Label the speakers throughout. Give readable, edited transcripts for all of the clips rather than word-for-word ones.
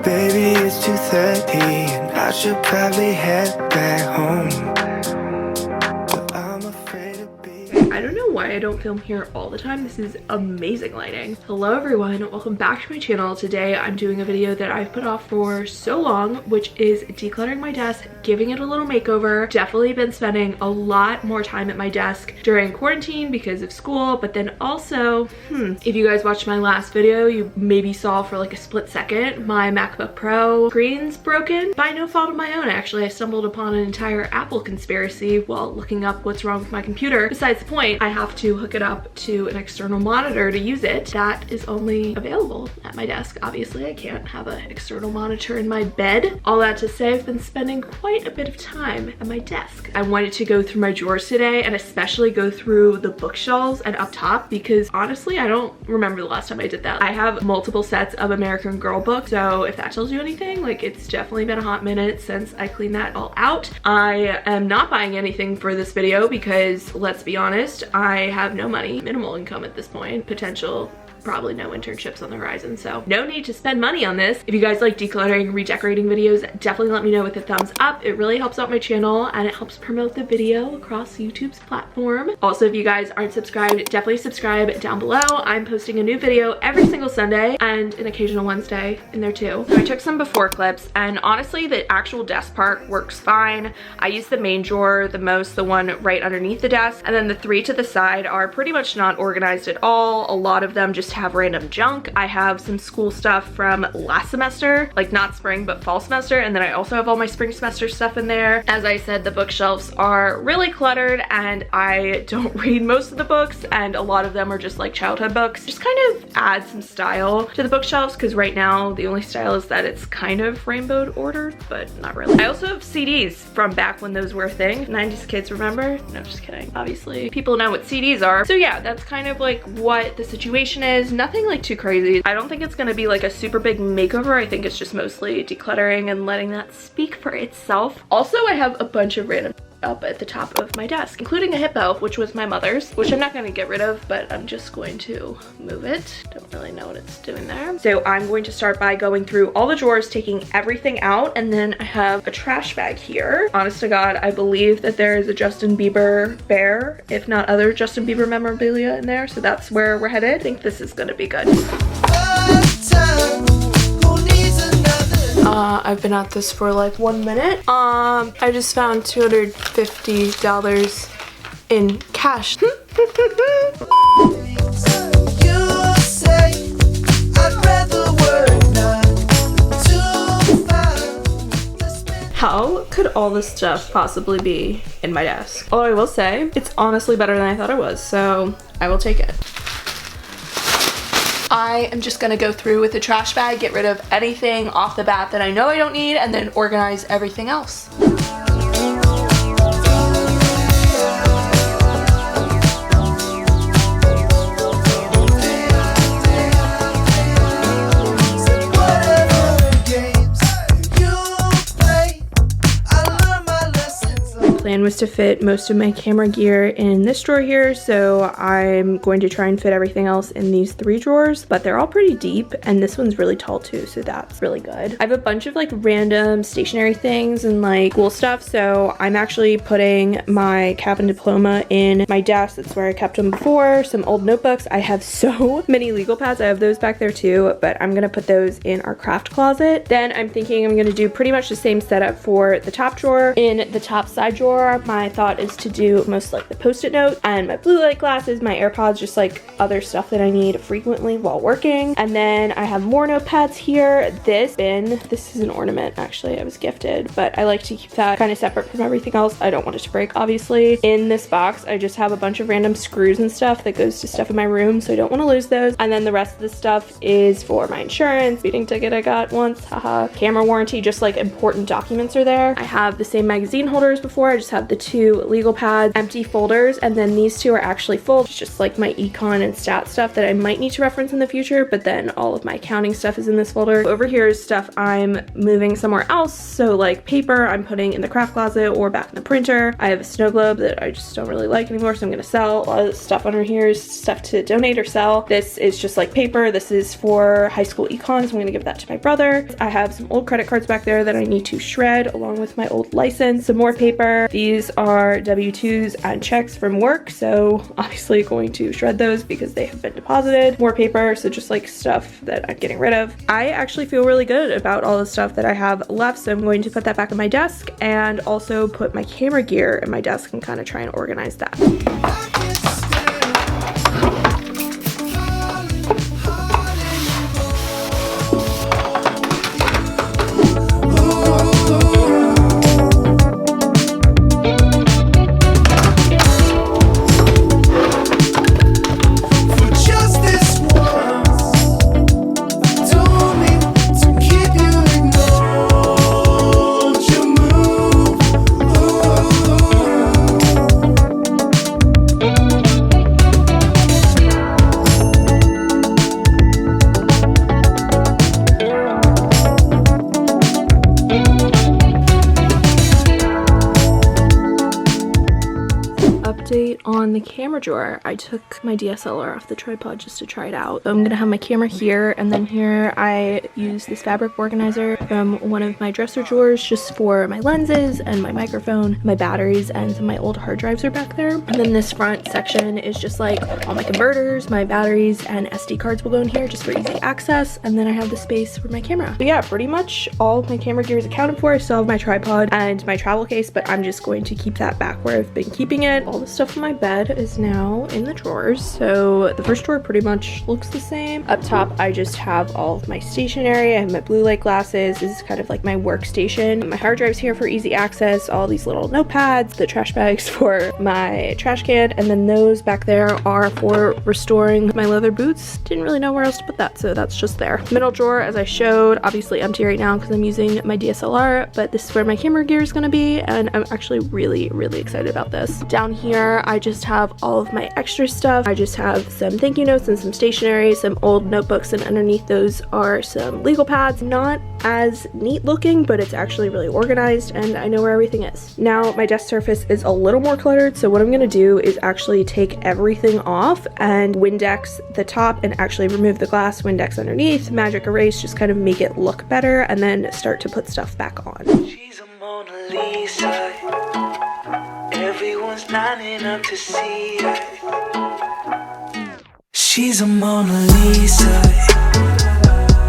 Speaker 1: Baby, it's 2:30 and I should probably head back home, but I'm afraid to be.
Speaker 2: I don't know why I don't film here all the time. This is amazing lighting. Hello everyone, welcome back to my channel. Today I'm doing a video that I've put off for so long, which is decluttering my desk, giving it a little makeover. Definitely been spending a lot more time at my desk during quarantine because of school, but then also, if you guys watched my last video, you maybe saw for like a split second my MacBook Pro screen's broken by no fault of my own. Actually, I stumbled upon an entire Apple conspiracy while looking up what's wrong with my computer. Besides the point, I have to hook it up to an external monitor to use it. That is only available at my desk. Obviously, I can't have an external monitor in my bed. All that to say, I've been spending quite a bit of time at my desk. I wanted to go through my drawers today and especially go through the bookshelves and up top because honestly, I don't remember the last time I did that. I have multiple sets of American Girl books, so if that tells you anything, like it's definitely been a hot minute since I cleaned that all out. I am not buying anything for this video because let's be honest, I have no money, minimal income at this point, potential probably no internships on the horizon, so no need to spend money on this. If you guys like decluttering, redecorating videos, definitely let me know with a thumbs up. It really helps out my channel and it helps promote the video across YouTube's platform. Also, if you guys aren't subscribed, definitely subscribe down below. I'm posting a new video every single Sunday and an occasional Wednesday in there too. So I took some before clips and honestly the actual desk part works fine. I use the main drawer the most, the one right underneath the desk, and then the three to the side are pretty much not organized at all. A lot of them just have random junk. I have some school stuff from last semester, like not spring but fall semester, and then I also have all my spring semester stuff in there. As I said, the bookshelves are really cluttered and I don't read most of the books and a lot of them are just like childhood books. Just kind of add some style to the bookshelves because right now the only style is that it's kind of rainbowed ordered, but not really. I also have CDs from back when those were a thing. 90s kids remember? No, just kidding. Obviously people know what CDs are. So yeah, that's kind of like what the situation is. Nothing like too crazy. I don't think it's gonna be like a super big makeover. I think it's just mostly decluttering and letting that speak for itself. Also, I have a bunch of random up at the top of my desk, including a hippo, which was my mother's, which I'm not going to get rid of, but I'm just going to move it. Don't really know what it's doing there. So I'm going to start by going through all the drawers, taking everything out, and then I have a trash bag here. Honest to God, I believe that there is a Justin Bieber bear, if not other Justin Bieber memorabilia in there, so that's where we're headed. I think this is going to be good. I've been at this for like 1 minute. I just found $250 in cash. How could all this stuff possibly be in my desk? Although I will say, it's honestly better than I thought it was, so I will take it. I am just gonna go through with the trash bag, get rid of anything off the bat that I know I don't need, and then organize everything else. Plan was to fit most of my camera gear in this drawer here, so I'm going to try and fit everything else in these 3 drawers, but they're all pretty deep and this one's really tall too, so that's really good. I have a bunch of like random stationery things and like cool stuff, so I'm actually putting my cap and diploma in my desk. That's where I kept them before. Some old notebooks. I have so many legal pads. I have those back there too, but I'm gonna put those in our craft closet. Then I'm thinking I'm gonna do pretty much the same setup for the top drawer. In the top side drawer, my thought is to do most like the post-it notes and my blue light glasses, my AirPods, just like other stuff that I need frequently while working. And then I have more notepads here. This bin, this is an ornament actually I was gifted, but I like to keep that kind of separate from everything else. I don't want it to break, obviously. In this box, I just have a bunch of random screws and stuff that goes to stuff in my room, so I don't want to lose those. And then the rest of the stuff is for my insurance, speeding ticket I got once, haha, camera warranty, just like important documents are there. I have the same magazine holders before. I just have have the 2 legal pads, empty folders, and then these 2 are actually full. It's just like my econ and stat stuff that I might need to reference in the future, but then all of my accounting stuff is in this folder. Over here is stuff I'm moving somewhere else. So like paper I'm putting in the craft closet or back in the printer. I have a snow globe that I just don't really like anymore, so I'm gonna sell. A lot of the stuff under here is stuff to donate or sell. This is just like paper. This is for high school econ, so I'm gonna give that to my brother. I have some old credit cards back there that I need to shred along with my old license. Some more paper. These are W-2s and checks from work, so obviously going to shred those because they have been deposited. More paper, so just like stuff that I'm getting rid of. I actually feel really good about all the stuff that I have left, so I'm going to put that back on my desk and also put my camera gear in my desk and kind of try and organize that. On the camera drawer, I took my DSLR off the tripod just to try it out. So I'm gonna have my camera here, and then here I use this fabric organizer from one of my dresser drawers just for my lenses and my microphone, my batteries, and some of my old hard drives are back there. And then this front section is just like all my converters, my batteries, and SD cards will go in here just for easy access. And then I have the space for my camera. But yeah, pretty much all of my camera gear is accounted for. I still have my tripod and my travel case, but I'm just going to keep that back where I've been keeping it. All the stuff on my bed is now in the drawers. So the first drawer pretty much looks the same. Up top, I just have all of my stationery. I have my blue light glasses. This is kind of like my workstation. My hard drive's here for easy access. All these little notepads, the trash bags for my trash can, and then those back there are for restoring my leather boots. Didn't really know where else to put that, so that's just there. Middle drawer, as I showed, obviously empty right now because I'm using my DSLR, but this is where my camera gear is going to be, and I'm actually really excited about this. Down here, I just have all of my extra stuff. I just have some thank you notes and some stationery, some old notebooks, and underneath those are some legal pads. Not as neat looking, but it's actually really organized and I know where everything is. Now my desk surface is a little more cluttered, so what I'm gonna do is actually take everything off and Windex the top and actually remove the glass, Windex underneath, magic erase, just kind of make it look better, and then start to put stuff back on.
Speaker 1: She's a Mona Lisa. Everyone's lining up to see her. She's a Mona Lisa.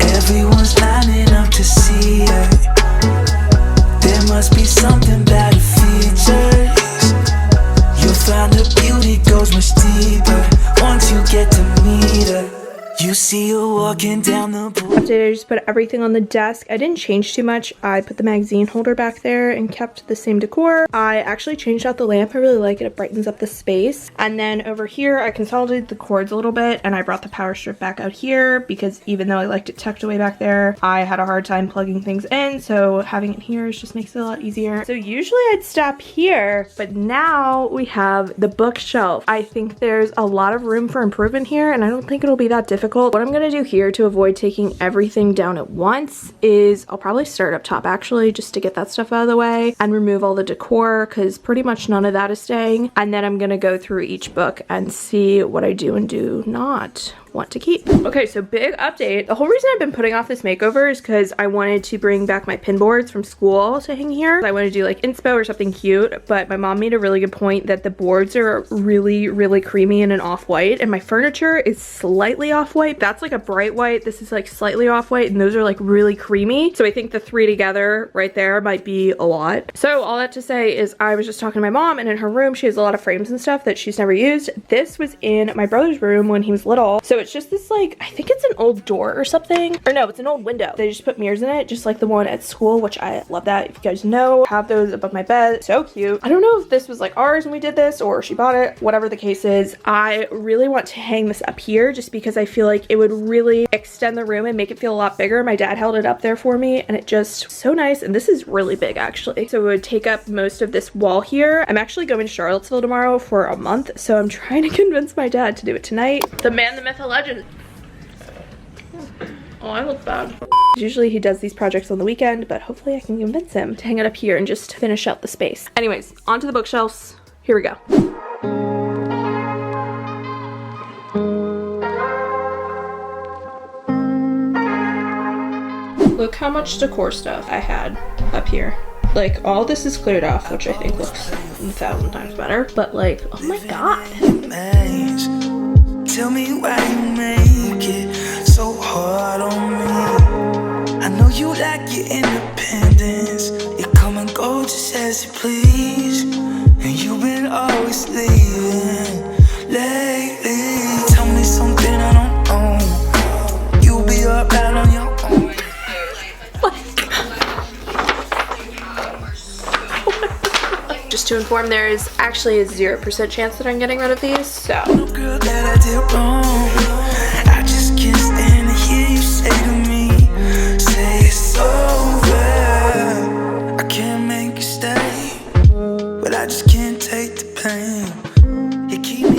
Speaker 1: Everyone's lining up to see her. There must be something about her features. You'll find her beauty goes much deeper once you get to meet her. You see her walking down the pool.
Speaker 2: I just put everything on the desk. I didn't change too much. I put the magazine holder back there and kept the same decor. I actually changed out the lamp. I really like it. It brightens up the space. And then over here, I consolidated the cords a little bit and I brought the power strip back out here because even though I liked it tucked away back there, I had a hard time plugging things in. So having it here just makes it a lot easier. So usually I'd stop here, but now we have the bookshelf. I think there's a lot of room for improvement here, and I don't think it'll be that difficult. What I'm gonna do here to avoid taking everything down at once is I'll probably start up top actually just to get that stuff out of the way and remove all the decor because pretty much none of that is staying. And then I'm gonna go through each book and see what I do and do not want to keep. Okay, so big update. The whole reason I've been putting off this makeover is because I wanted to bring back my pin boards from school to hang here. I want to do like inspo or something cute, but my mom made a really good point that the boards are really creamy and an off-white, and my furniture is slightly off-white. That's like a bright white. This is like slightly off-white, and those are like really creamy. So I think the three together right there might be a lot. So all that to say is I was just talking to my mom, and in her room she has a lot of frames and stuff that she's never used. This was in my brother's room when he was little. So it's just this like, I think it's an old door or something. Or no, it's an old window. They just put mirrors in it, just like the one at school, which I love that. If you guys know, have those above my bed. So cute. I don't know if this was like ours when we did this or she bought it. Whatever the case is, I really want to hang this up here just because I feel like it would really extend the room and make it feel a lot bigger. My dad held it up there for me and it just so nice. And this is really big actually. So it would take up most of this wall here. I'm actually going to Charlottesville tomorrow for a month. So I'm trying to convince my dad to do it tonight. The man, the myth, the legend. Oh, I look bad. Usually he does these projects on the weekend, but hopefully I can convince him to hang it up here and just finish out the space. Anyways, onto the bookshelves. Here we go. Look how much decor stuff I had up here. Like, all this is cleared off, which I think looks 1,000 times better. But like, oh my god.
Speaker 1: Tell me why you make it so hard on me. I know you like your independence. You come and go just as you please. And you've been always leaving lately. Tell me something I don't know. You'll be alright on your own.
Speaker 2: Just to inform, there is actually a 0% chance that I'm getting rid of these, so.
Speaker 1: Girl, that I did wrong. I just can't stand to hear you say to me, say it's over. I can't make you stay, but I just can't take the pain. You keep me.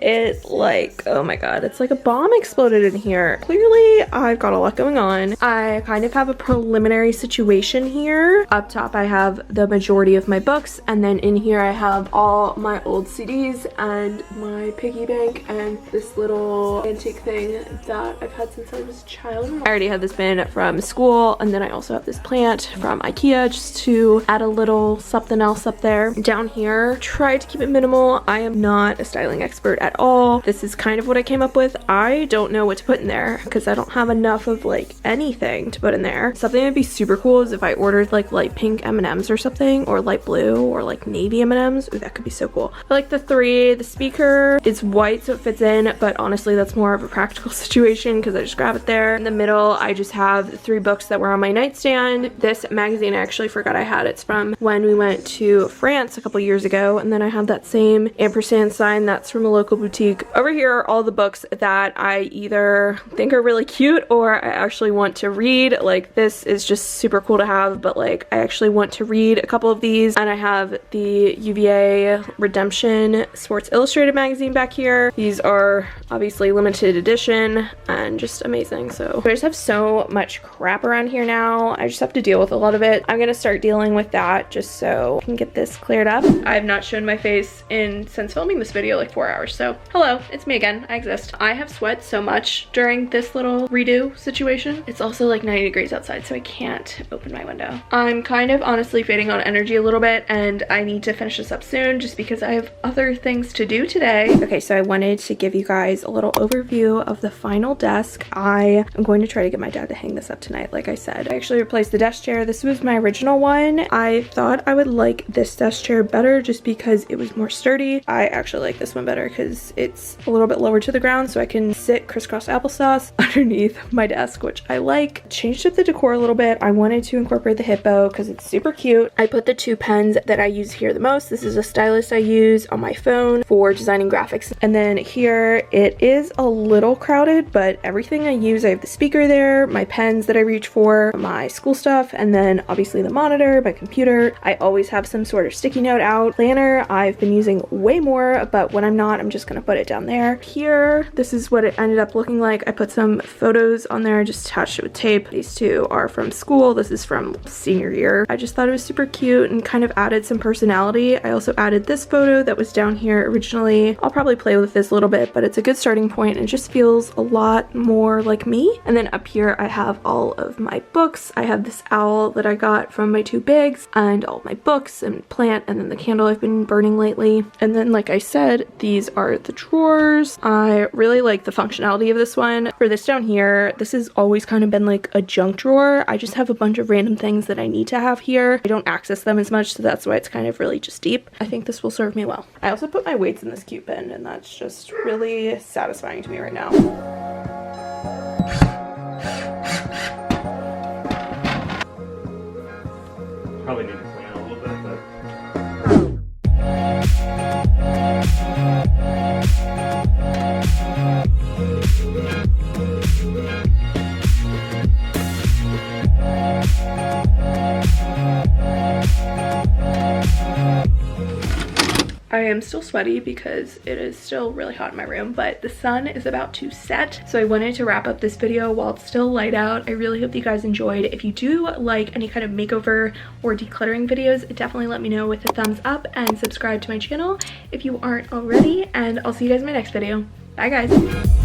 Speaker 2: It like, oh my god, it's like a bomb exploded in here. Clearly, I've got a lot going on. I kind of have a preliminary situation here. Up top, I have the majority of my books, and then in here, I have all my old CDs and my piggy bank and this little antique thing that I've had since I was a child. I already had this bin from school, and then I also have this plant from IKEA just to add a little something else up there. Down here, try to keep it minimal. I am not a styling expert at all. This is kind of what I came up with. I don't know what to put in there because I don't have enough of like anything to put in there. Something that'd be super cool is if I ordered like light pink M&Ms or something, or light blue, or like navy M&Ms. Ooh, that could be so cool. I like the three. The speaker is white so it fits in, but honestly that's more of a practical situation because I just grab it there. In the middle, I just have 3 books that were on my nightstand. This magazine I actually forgot I had. It's from when we went to France a couple years ago, and then I have that same ampersand sign that's from a local boutique. Over here are all the books that I either think are really cute or I actually want to read. Like, this is just super cool to have, but like I actually want to read a couple of these. And I have the UVA Redemption Sports Illustrated magazine back here. These are obviously limited edition and just amazing. So I just have so much crap around here now. I just have to deal with a lot of it. I'm gonna start dealing with that just so I can get this cleared up. I have not shown my face since filming this video like 4 hours. So hello, it's me again. I exist. I have sweat so much during this little redo situation. It's also like 90 degrees outside, so I can't open my window. I'm kind of honestly fading on energy a little bit, and I need to finish this up soon just because I have other things to do today. Okay, so I wanted to give you guys a little overview of the final desk. I am going to try to get my dad to hang this up tonight, like I said. I actually replaced the desk chair. This was my original one. I thought I would like this desk chair better just because it was more sturdy. I actually like this one better because it's a little bit lower to the ground, so I can sit crisscross applesauce underneath my desk, which I like. Changed up the decor a little bit. I wanted to incorporate the hippo because it's super cute. I put the 2 pens that I use here the most. This is a stylus I use on my phone for designing graphics. And then here it is a little crowded, but everything I use, I have the speaker there, my pens that I reach for, my school stuff, and then obviously the monitor, my computer. I always have some sort of sticky note out. Planner I've been using way more, but when I'm not, I'm just gonna put it down there. Here, this is what it ended up looking like. I put some photos on there, just attached it with tape. These 2 are from school. This is from senior year. I just thought it was super cute and kind of added some personality. I also added this photo that was down here originally. I'll probably play with this a little bit, but it's a good starting point and it just feels a lot more like me. And then up here, I have all of my books. I have this owl that I got from my 2 bigs and all my books and plant, and then the candle I've been burning lately. And then, like I said, these are the drawers. I really like the functionality of this one. For this down here, this has always kind of been like a junk drawer. I just have a bunch of random things that I need to have here. I don't access them as much, so that's why it's kind of really just deep. I think this will serve me well. I also put my weights in this cute bin, and that's just really satisfying to me right now.
Speaker 3: Probably need to clean it a little bit, but
Speaker 2: I am still sweaty because it is still really hot in my room, but the sun is about to set. So I wanted to wrap up this video while it's still light out. I really hope that you guys enjoyed. If you do like any kind of makeover or decluttering videos, definitely let me know with a thumbs up and subscribe to my channel if you aren't already. And I'll see you guys in my next video. Bye guys.